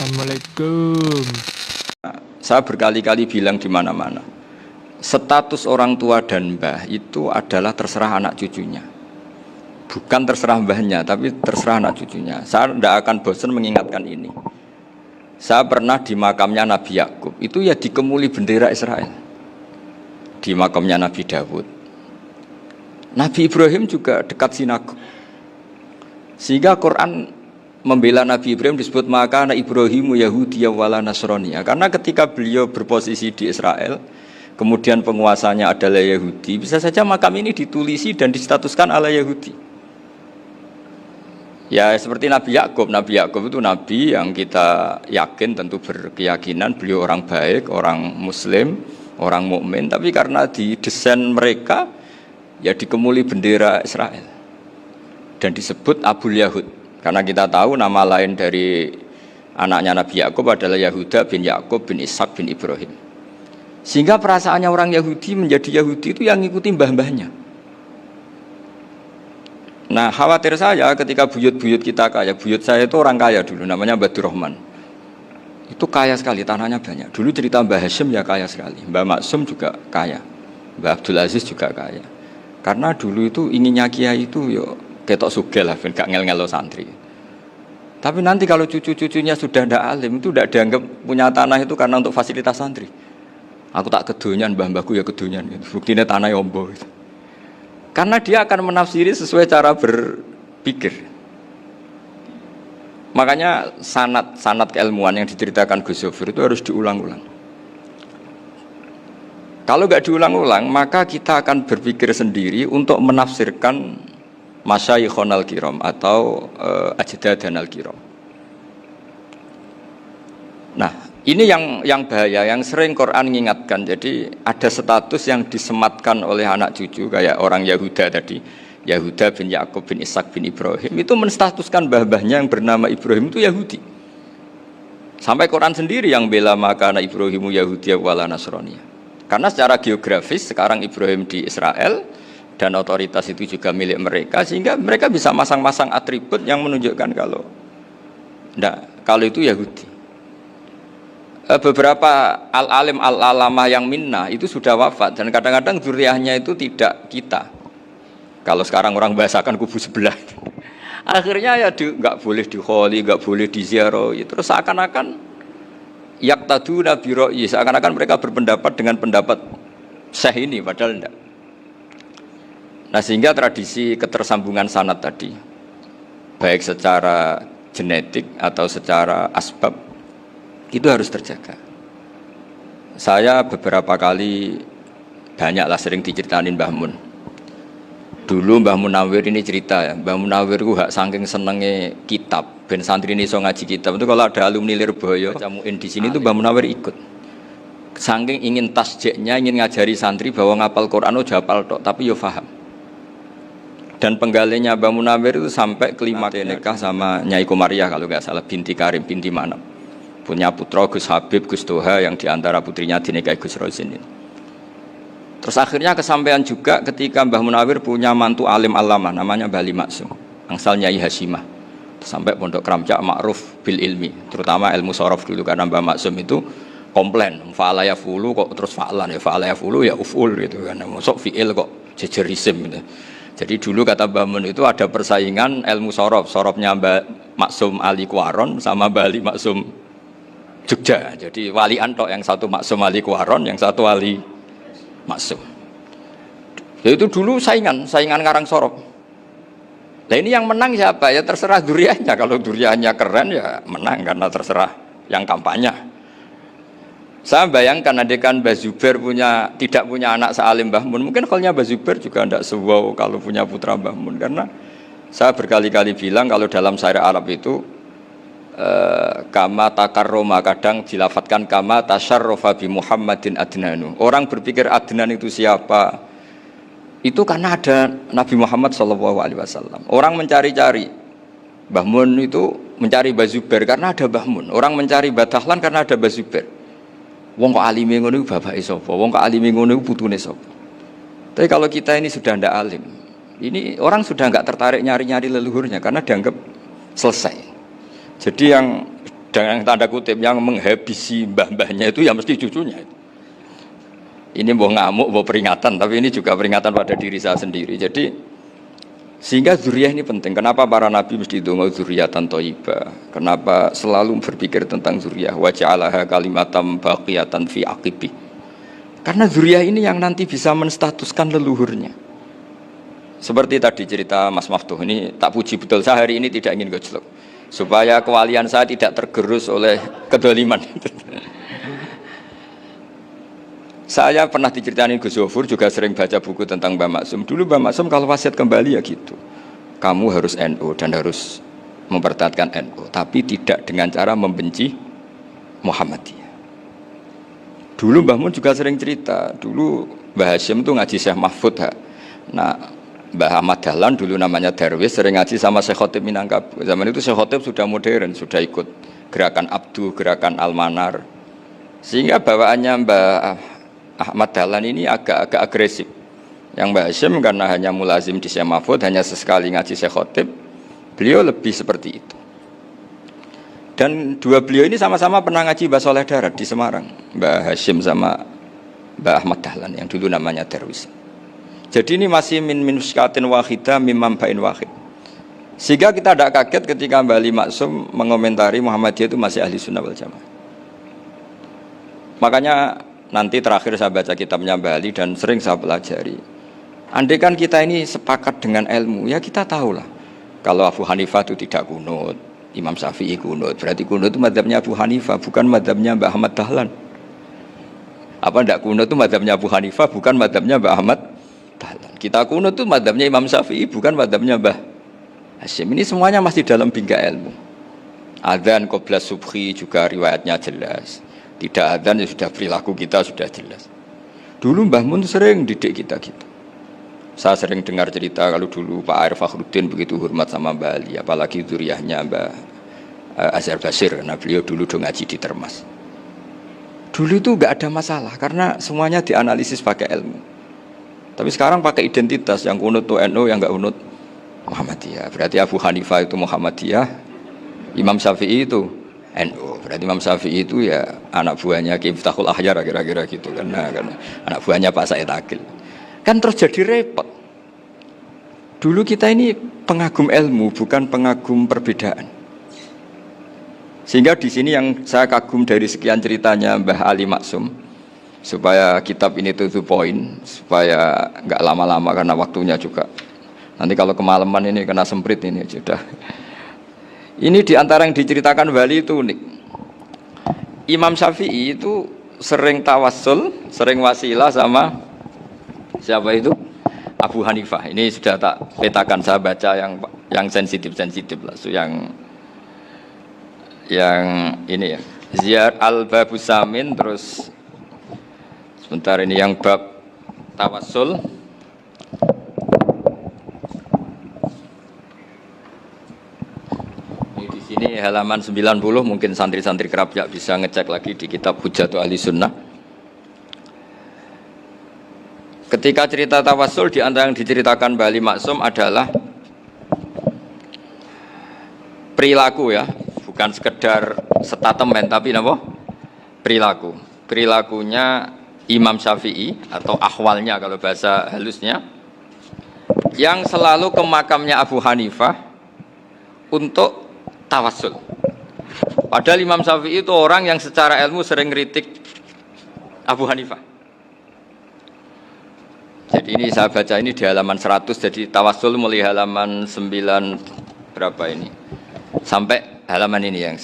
Assalamualaikum. Saya berkali-kali bilang di mana-mana, status orang tua dan mbah itu adalah terserah anak cucunya. Bukan terserah mbahnya, tapi terserah anak cucunya. Saya tidak akan bosan mengingatkan ini. Saya pernah di makamnya Nabi Yakub, itu ya dikemuli bendera Israel. Di makamnya Nabi Dawud. Nabi Ibrahim juga dekat sinagog. Sehingga Quran membela Nabi Ibrahim disebut maka anak Ibrahimu Yahudiyya wala Nasraniya. Karena ketika beliau berposisi di Israel, kemudian penguasanya adalah Yahudi, bisa saja makam ini ditulisi dan distatuskan ala Yahudi. Ya seperti Nabi Yakub. Nabi Yakub itu nabi yang kita yakin tentu berkeyakinan beliau orang baik, orang muslim, orang mukmin, tapi karena di desain mereka ya dikemuli bendera Israel dan disebut Abul Yahud. Karena kita tahu nama lain dari anaknya Nabi Yakub adalah Yahuda bin Yakub bin Ishak bin Ibrahim. Sehingga perasaannya orang Yahudi menjadi Yahudi itu yang ngikuti mbah-mbahnya. Nah khawatir saya ketika buyut-buyut kita kaya, buyut saya itu orang kaya dulu, namanya Badur Rahman. Itu kaya sekali, tanahnya banyak. Dulu cerita Mbah Hashim ya kaya sekali, Mbah Maksum juga kaya, Mbah Abdul Aziz juga kaya. Karena dulu itu inginnya kiai itu yo ketok sugih lah, gak ngel-ngelo santri. Tapi nanti kalau cucu-cucunya sudah ndak alim, itu ndak dianggap punya tanah itu karena untuk fasilitas santri. Aku tak kedonyan, mbah-mbahku ya kedonyan. Buktinya tanah yombo. Gitu. Karena dia akan menafsiri sesuai cara berpikir. Makanya sanad keilmuan yang diceritakan Gus Zofir itu harus diulang-ulang. Kalau nggak diulang-ulang, maka kita akan berpikir sendiri untuk menafsirkan Masyayikhon al-Kiram atau Ajdadan al-Kiram. Nah, ini yang bahaya, yang sering Quran mengingatkan. Jadi ada status yang disematkan oleh anak cucu kayak orang Yahuda tadi, Yahuda bin Yakub bin Ishak bin Ibrahim, itu menstatuskan mbah-mbahnya yang bernama Ibrahim itu Yahudi. Sampai Quran sendiri yang bela maka anak Ibrahimu Yahudiyya wala Nasraniyah. Karena secara geografis sekarang Ibrahim di Israel dan otoritas itu juga milik mereka, sehingga mereka bisa masang-masang atribut yang menunjukkan kalau itu Yahudi. Beberapa al-alim al-alamah yang minnah itu sudah wafat dan kadang-kadang dzurriyyahnya itu tidak kita. Kalau sekarang orang bahasakan kubu sebelah. Akhirnya ya nggak boleh dikholi, nggak boleh diziarah. Terus seakan-akan yaqtaduna bi ra'yi, seakan-akan mereka berpendapat dengan pendapat syekh ini padahal enggak. Nah sehingga tradisi ketersambungan sanad tadi, baik secara genetik atau secara asbab, itu harus terjaga. Saya beberapa kali banyaklah sering diceritain Mbah Mun. Dulu Mbah Munawir ini cerita ya, Mbah Munawir itu saking senenge kitab, ben santri ini so ngaji kitab. Itu kalau ada alumni Lirboyo, jamuin di sini itu Mbah Munawir ikut. Saking ingin tasjeknya, ingin ngajari santri bahwa ngapal Quran itu hafal tok, tapi yo paham. Dan penggalinya Mbah Munawir itu sampai kelima nikah sama Nyai Komariah kalau nggak salah, binti Karim, binti Manap. Punya putra Gus Habib, Gus Toha yang diantara putrinya dinikahi Gus Rozin ini. Terus akhirnya kesampaian juga ketika Mbah Munawir punya mantu alim alama namanya Mbah Ali Maksum, angsal Nyai Hasyimah. Sampai pondok Kramcak ma'ruf bil ilmi, terutama ilmu sorof dulu karena Mbah Maksum itu komplain, fa'ala yafulu kok terus fa'lan ya, fa'ala yafulu ya uf'ul gitu kan. Masuk fi'il kok jejer isim gitu. Jadi dulu kata Mbah Mun itu ada persaingan ilmu sorof, sorofnya Mbah Maksum Ali Kuaron sama Mbah Ali Maksum Jogja. Jadi wali antok yang satu Maksum Ali Kuaron, yang satu Ali Maksum. Ya itu dulu saingan ngarang sorof. Nah ini yang menang siapa? Ya terserah duriannya. Kalau duriannya keren ya menang karena terserah yang kampanye. Saya bayangkan adekan Mbah Zubair tidak punya anak sealim Mbah Mun, mungkin kalau Mbah Zubair juga tidak sewow kalau punya putra Mbah Mun. Karena saya berkali-kali bilang kalau dalam syair Arab itu kama takarroma, kadang dilafatkan kama tasyarrofa bi Muhammadin adnanu. Orang berpikir Adnan itu siapa? Itu karena ada Nabi Muhammad SAW. Orang mencari-cari Mbah Mun itu mencari Mbah Zubair karena ada Mbah Mun. Orang mencari Mbah Dahlan karena ada Mbah Zubair. Wong kok alime ngono iku bapake sapa? Wong kok alime ngono iku putune sapa? Tapi kalau kita ini sudah ndak alim, ini orang sudah enggak tertarik nyari-nyari leluhurnya karena dianggap selesai. Jadi yang dengan tanda kutip yang menghabisi mbah-mbahnya itu ya mesti cucunya. Ini mau ngamuk, mau peringatan, tapi ini juga peringatan pada diri saya sendiri. Jadi sehingga zuriyah ini penting. Kenapa para nabi mesti donga zuriyatan thayyibah? Kenapa selalu berpikir tentang zuriyah? Wa ja'alaha kalimatam baqiyatan fi aqibi. Karena zuriyah ini yang nanti bisa menstatuskan leluhurnya. Seperti tadi cerita Mas Maftuh, ini tak puji betul, saya hari ini tidak ingin gojlok supaya kewalian saya tidak tergerus oleh kedoliman. Saya pernah diceritain Gus Zofur, juga sering baca buku tentang Mbah Maksum. Dulu Mbah Maksum kalau wasiat kembali ya gitu, kamu harus NU dan harus mempertahankan NU, tapi tidak dengan cara membenci Muhammadiyah. Dulu Mbah Mun juga sering cerita, dulu Mbah Hashim tuh ngaji Syekh Mahfud. Nah, Mbah Ahmad Dahlan dulu namanya Darwis sering ngaji sama Syekh Khotib Minangkabau. Zaman itu Syekh Khotib sudah modern, sudah ikut gerakan Abdu, gerakan Almanar. Sehingga bawaannya Mbah Ahmad Dahlan ini agak agresif. Yang Mbah Hashim karena hanya mulazim di Syekh Mahfud, hanya sesekali ngaji Syekh Khotib, beliau lebih seperti itu. Dan dua beliau ini sama-sama pernah ngaji Mbah Soleh Darat di Semarang, Mbah Hashim sama Mbah Ahmad Dahlan yang dulu namanya Darwis. Jadi ini masih min minuskatin wahidah mimam bain wahid. Sehingga kita tidak kaget ketika Mbah Ali Maksum mengomentari Muhammadiyah itu masih ahli sunnah wal jamaah. Makanya nanti terakhir saya baca kitabnya Mbah Ali dan sering saya pelajari. Andai kan kita ini sepakat dengan ilmu, ya kita tahulah. Kalau Abu Hanifah itu tidak kunut, Imam Syafi'i kunut, berarti kunut itu mazhabnya Abu Hanifah, bukan mazhabnya Mbah Ahmad Dahlan. Apa tidak kunut itu mazhabnya Abu Hanifah, bukan mazhabnya Mbah Ahmad Dahlan. Kita kunut itu mazhabnya Imam Syafi'i, bukan mazhabnya Mbah Hashim. Ini semuanya masih dalam bingkai ilmu. Adzan qabla subhi juga riwayatnya jelas. Tidak adzan ya sudah perilaku kita sudah jelas. Dulu Mbah Mun sering didik kita gitu. Saya sering dengar cerita kalau dulu Pak Arif Fakhruddin begitu hormat sama Mbah Ali, apalagi zuriyahnya Mbah Azhar Basir, karena beliau dulu ngaji di Termas. Dulu itu enggak ada masalah karena semuanya dianalisis pakai ilmu. Tapi sekarang pakai identitas, yang kunut itu NU, yang enggak kunut Muhammadiyah. Berarti Abu Hanifah itu Muhammadiyah, Imam Syafi'i itu NU. Berarti Imam Syafi'i itu ya anak buahnya Ki Miftahul Ahyar kira-kira gitu kan. Nah, kan anak buahnya Pak Said Akil. Kan terus jadi repot. Dulu kita ini pengagum ilmu, bukan pengagum perbedaan. Sehingga di sini yang saya kagum dari sekian ceritanya Mbah Ali Maksum, supaya kitab ini to point, supaya nggak lama-lama karena waktunya juga. Nanti kalau kemalaman ini kena semprit ini sudah. Ini diantara yang diceritakan Bali itu unik. Imam Syafi'i itu sering tawassul, sering wasilah sama siapa itu? Abu Hanifah. Ini sudah tak petakan, saya baca yang sensitif lah, so yang ini ya. Ziyar al-Babus Samin, terus sebentar ini yang bab tawassul. Ini di sini halaman 90, mungkin santri-santri kerap ya bisa ngecek lagi di kitab Hujatul Ahli Sunnah. Ketika cerita tawassul, di antara yang diceritakan Mbah Ali Maksum adalah perilaku ya, bukan sekedar statement tapi apa? Perilaku. Perilakunya Imam Syafi'i atau ahwalnya kalau bahasa halusnya, yang selalu ke makamnya Abu Hanifah untuk tawassul. Padahal Imam Syafi'i itu orang yang secara ilmu sering kritik Abu Hanifah. Jadi ini saya baca ini di halaman 100, jadi tawassul mulai halaman 9 berapa ini sampai halaman ini yang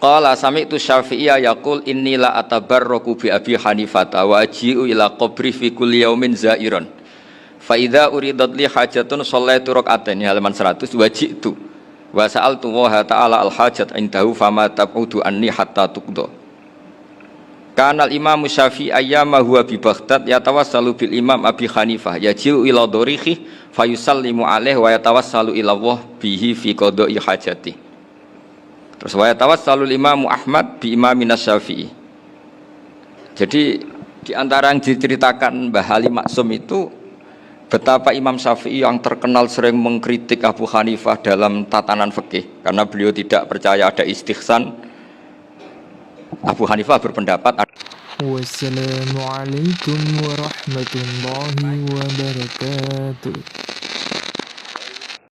qala sami'tu Syafi'iyya yaqul inni la atabarraku bi Abi Hanifah wa aji'u ila qabri fi kulli yaumin za'iran fa idza uridat li hajatun shallaitu rak'atain, halaman 100, waji'tu wa sa'altu wa ta'ala al hajat indahu fama tab'udu anni hatta tuqda. Kanal Imam Syafi'i ayyama huwa bi Baghdad yatawassalu bil Imam Abi Hanifah yaji'u ila dorihi fayusallimu alaihi wa yatawassalu ila Allah bihi fi qada'i hajati. Terus wa yatawassalu Imam Ahmad bi Imamin Syafi'i. Jadi di antara yang diceritakan Mbah Ali Maksum itu betapa Imam Syafi'i yang terkenal sering mengkritik Abu Hanifah dalam tatanan fikih karena beliau tidak percaya ada istihsan, Abu Hanifah berpendapat Wassalamualaikum warahmatullahi wabarakatuh.